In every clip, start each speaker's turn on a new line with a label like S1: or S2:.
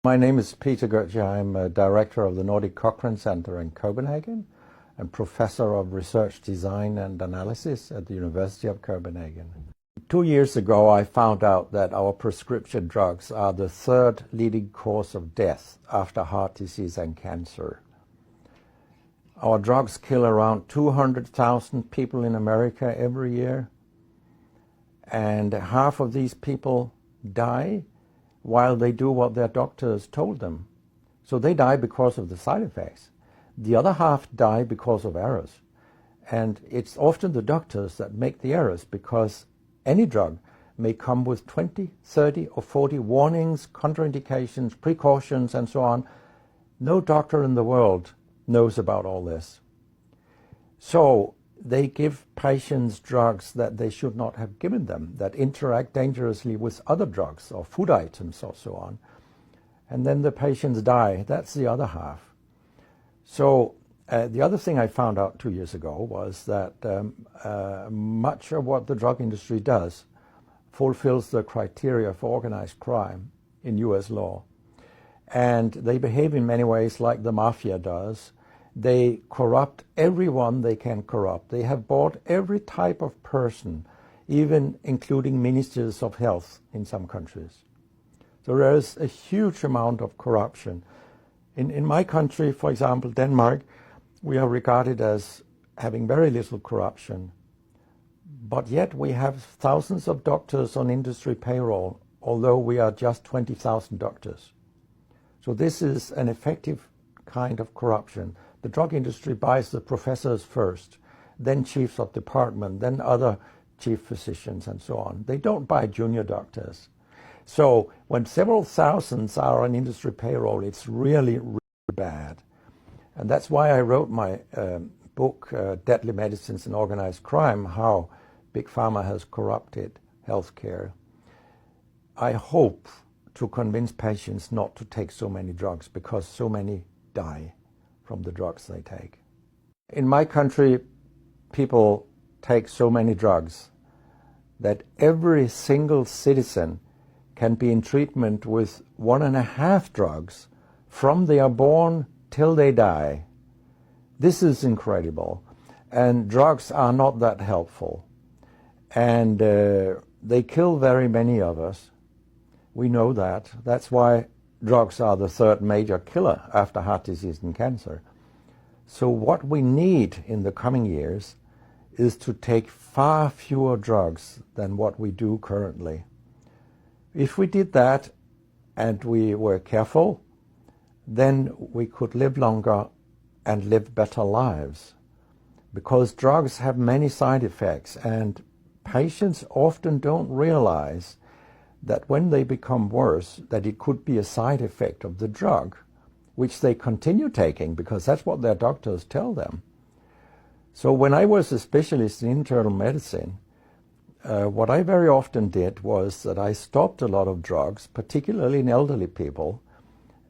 S1: My name is Peter Gøtzsche. I'm a director of the Nordic Cochrane Center in Copenhagen and professor of research design and analysis at the University of Copenhagen. 2 years ago, I found out that our prescription drugs are the third leading cause of death after heart disease and cancer. Our drugs kill around 200,000 people in America every year, and half of these people die while they do what their doctors told them. So they die because of the side effects. The other half die because of errors. And it's often the doctors that make the errors, because any drug may come with 20, 30 or 40 warnings, contraindications, precautions, and so on. No doctor in the world knows about all this. So they give patients drugs that they should not have given them, that interact dangerously with other drugs or food items or so on. And then the patients die. That's the other half. So the other thing I found out 2 years ago was that much of what the drug industry does fulfills the criteria for organized crime in US law. And they behave in many ways like the mafia does. They corrupt everyone they can corrupt. They have bought every type of person, even including ministers of health in some countries. So there is a huge amount of corruption. In my country, for example, Denmark, we are regarded as having very little corruption. But yet we have thousands of doctors on industry payroll, although we are just 20,000 doctors. So this is an effective kind of corruption. The drug industry buys the professors first, then chiefs of department, then other chief physicians and so on. They don't buy junior doctors. So when several thousands are on industry payroll, it's really, really bad. And that's why I wrote my book, Deadly Medicines and Organized Crime, How Big Pharma Has Corrupted Healthcare. I hope to convince patients not to take so many drugs, because so many die from the drugs they take. In my country, people take so many drugs that every single citizen can be in treatment with 1.5 drugs from they are born till they die. This is incredible. And drugs are not that helpful. And they kill very many of us. We know that. That's why drugs are the third major killer after heart disease and cancer. So what we need in the coming years is to take far fewer drugs than what we do currently. If we did that and we were careful, then we could live longer and live better lives. Because drugs have many side effects, and patients often don't realize that when they become worse, that it could be a side effect of the drug, which they continue taking because that's what their doctors tell them. So when I was a specialist in internal medicine, what I very often did was that I stopped a lot of drugs, particularly in elderly people,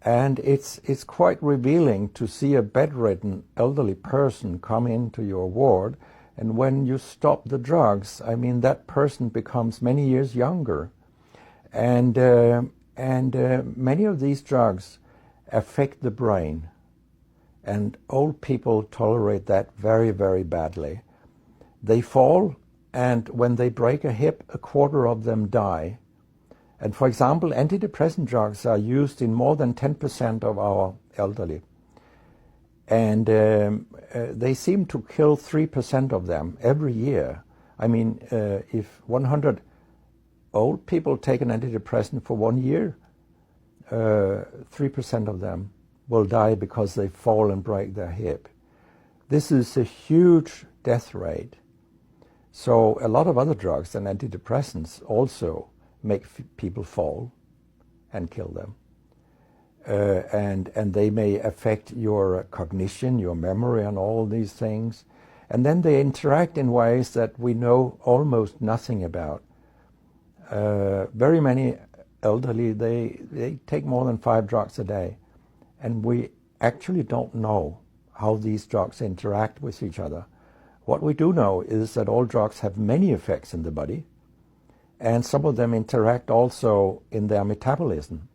S1: and it's quite revealing to see a bedridden elderly person come into your ward, and when you stop the drugs, I mean, that person becomes many years younger. And many of these drugs affect the brain, and old people tolerate that very, very badly. They fall, and when they break a hip, 1/4 of them die. And for example, antidepressant drugs are used in more than 10% of our elderly. And they seem to kill 3% of them every year. I mean, if 100 old people take an antidepressant for 1 year, 3% of them will die because they fall and break their hip. This is a huge death rate. So a lot of other drugs than antidepressants also make people fall and kill them. And they may affect your cognition, your memory, and all these things. And then they interact in ways that we know almost nothing about. Very many elderly, they take more than 5 drugs a day. And we actually don't know how these drugs interact with each other. What we do know is that all drugs have many effects in the body, and some of them interact also in their metabolism.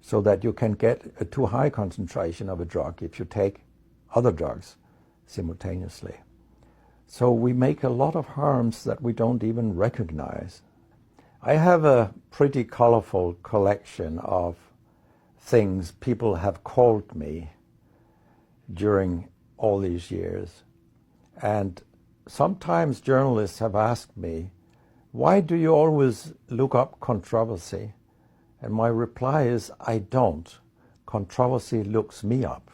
S1: so that you can get a too high concentration of a drug if you take other drugs simultaneously. So we make a lot of harms that we don't even recognize. I have a pretty colorful collection of things people have called me during all these years. And sometimes journalists have asked me, why do you always look up controversy? And my reply is, I don't. Controversy looks me up.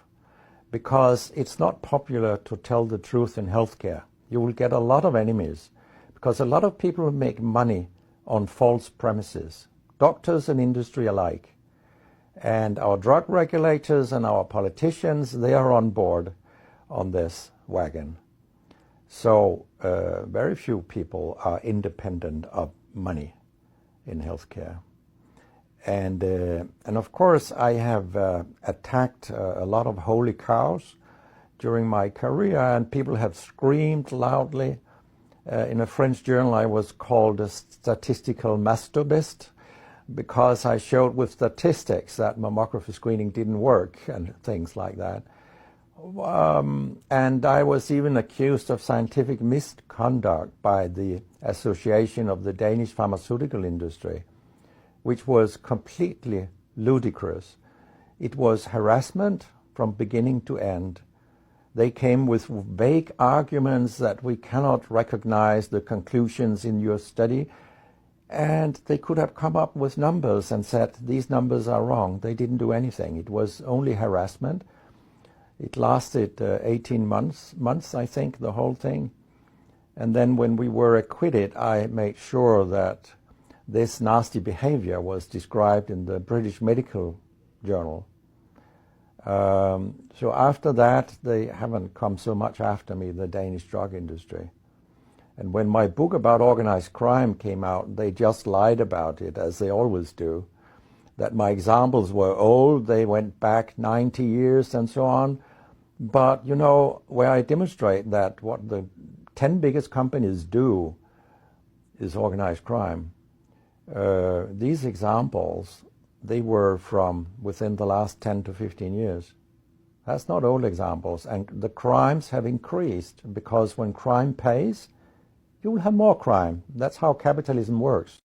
S1: Because it's not popular to tell the truth in healthcare. You will get a lot of enemies. Because a lot of people make money on false premises. Doctors and industry alike. And our drug regulators and our politicians, they are on board on this wagon. So very few people are independent of money in healthcare. And of course, I have attacked a lot of holy cows during my career, and people have screamed loudly. In a French journal, I was called a statistical masturbist because I showed with statistics that mammography screening didn't work and things like that. And I was even accused of scientific misconduct by the Association of the Danish Pharmaceutical Industry, which was completely ludicrous. It was harassment from beginning to end. They came with vague arguments that we cannot recognize the conclusions in your study, and they could have come up with numbers and said, these numbers are wrong. They didn't do anything. It was only harassment. It lasted 18 months, I think, the whole thing. And then when we were acquitted, I made sure that this nasty behavior was described in the British Medical Journal. So after that, they haven't come so much after me, the Danish drug industry. And when my book about organized crime came out, they just lied about it, as they always do, that my examples were old, they went back 90 years and so on. But, you know, where I demonstrate that what the 10 biggest companies do is organized crime, these examples, they were from within the last 10 to 15 years. That's not old examples. And the crimes have increased because when crime pays, you will have more crime. That's how capitalism works.